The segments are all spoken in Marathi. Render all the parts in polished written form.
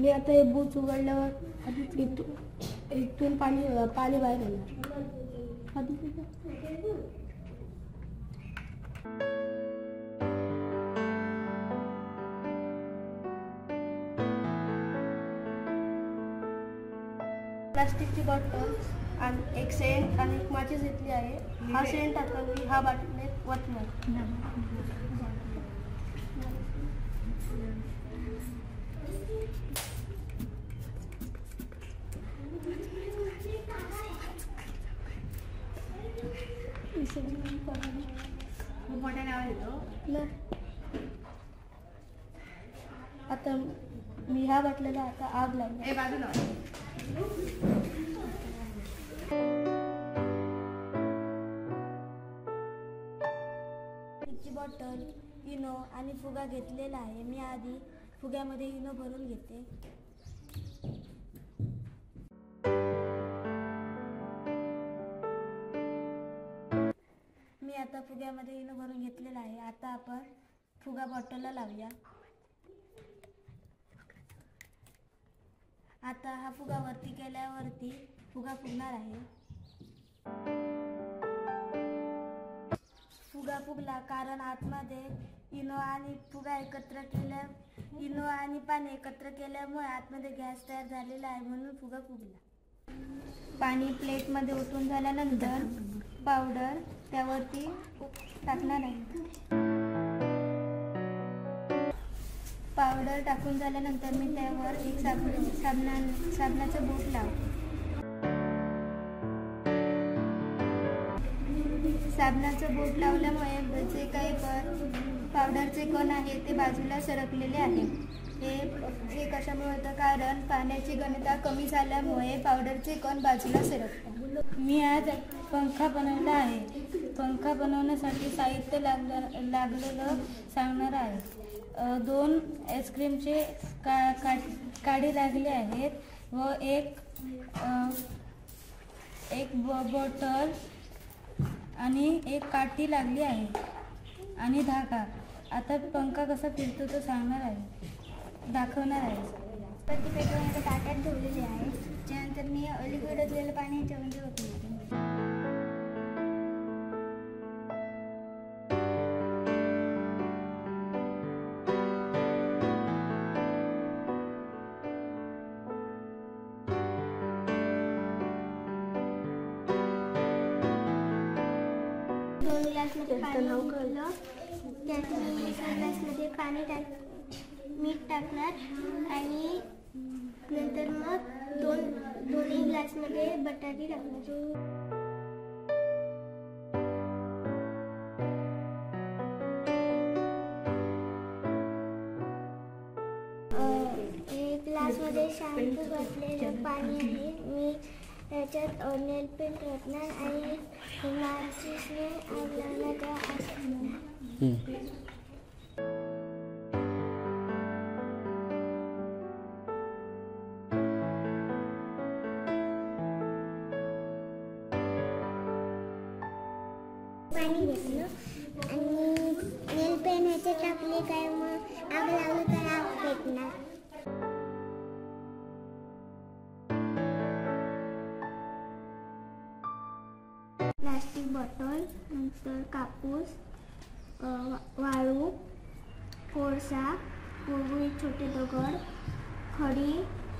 मी आता हे बूच उघडल्यावर इथून पाणी बाहेर येणार. प्लास्टिकची बॉटल आणि एक सेंट आणि एक माचीस घेतली आहे. हा सेंट आता मी हा बाटलीत वतणार. आता मी ह्या बाटलीला आता आग लावणार. बॉटल, इनो आणि फुगा घेतलेला आहे. मी आधी फुग्यामध्ये इनो भरून घेते. मी आता फुग्यामध्ये इनो भरून घेतलेला आहे. आता आपण फुगा बॉटलला लावूया. आता हा फुगा वरती केल्यावरती फुगा फुगणार आहे. फुगा फुगला कारण आतमध्ये इनो आणि पाणी एकत्र केल्यामुळे आतमध्ये गॅस तयार झालेला आहे, म्हणून फुगा फुगला. पाणी प्लेटमध्ये ओतून झाल्यानंतर पावडर त्यावरती टाकणार आहे. पावडर टाकून झाल्यानंतर मी त्यावर एक साबणाचं बोट लावते. साबणाचं बोट लावल्यामुळे जे काही पावडरचे कण आहे ते बाजूला सरकलेले आहे. हे कशामुळे होतं? कारण पाण्याची घनता कमी झाल्यामुळे पावडरचे कण बाजूला सरकतात. मी आज पंखा बनवला आहे. पंखा बनवण्यासाठी साहित्य लागलेलं सांगणार आहे. 2 आईस्क्रीमचे काडी लागले आहेत व एक बॉटल आणि एक काठी लागली आहे आणि धागा. आता पंखा कसा फिरतो तो दाखवणार आहे. पेटवण्याच्या ताट्यात ठेवलेले आहे. त्यानंतर मी लिक्विड असलेलं पाणी याच्यामध्ये ओतून ग्लासमध्ये पाणी घेतलं. त्यात मी ग्लासमध्ये मीठ टाकणार आणि नंतर मग दोन्ही ग्लासमध्ये बटाटे टाकणार. एक ग्लासमध्ये शॅम्पू घातलेलं पाणी आहे. मी त्याच्यात नेल पेंट घालणार आणि माचीसने आग लावण्याचा पाणी घेतलं आणि नेल पेंट ह्याच्यात टाकले काय मग आग लावली तर आग पेटणार. प्लास्टिक बॉटल, नंतर कापूस, वाळू, कोळसा, गुळगुळीत छोटे दगड, खडी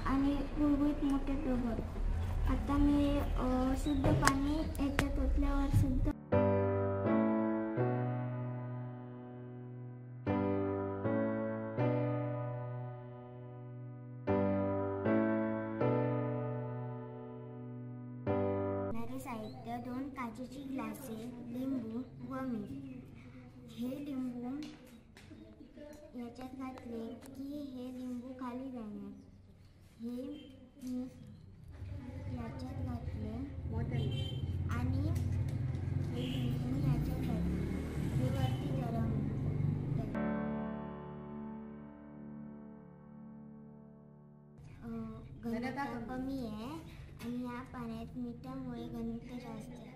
आणि गुळगुळीत मोठे दगड. आता मी शुद्ध पाणी याच्यात ओतल्यावर शुद्ध साहित्य 2 काचेची ग्लासे, लिंबू व मीठ. हे लिंबू याच्यात घातले की हे लिंबू खाली जाणार. हे मीठ याच्यात घातले आणि हे लिंबू याच्यात घातले. हे वरती गरम घनता कमी आहे आणि या पाण्यात मिठामुळे घनता जास्त आहे.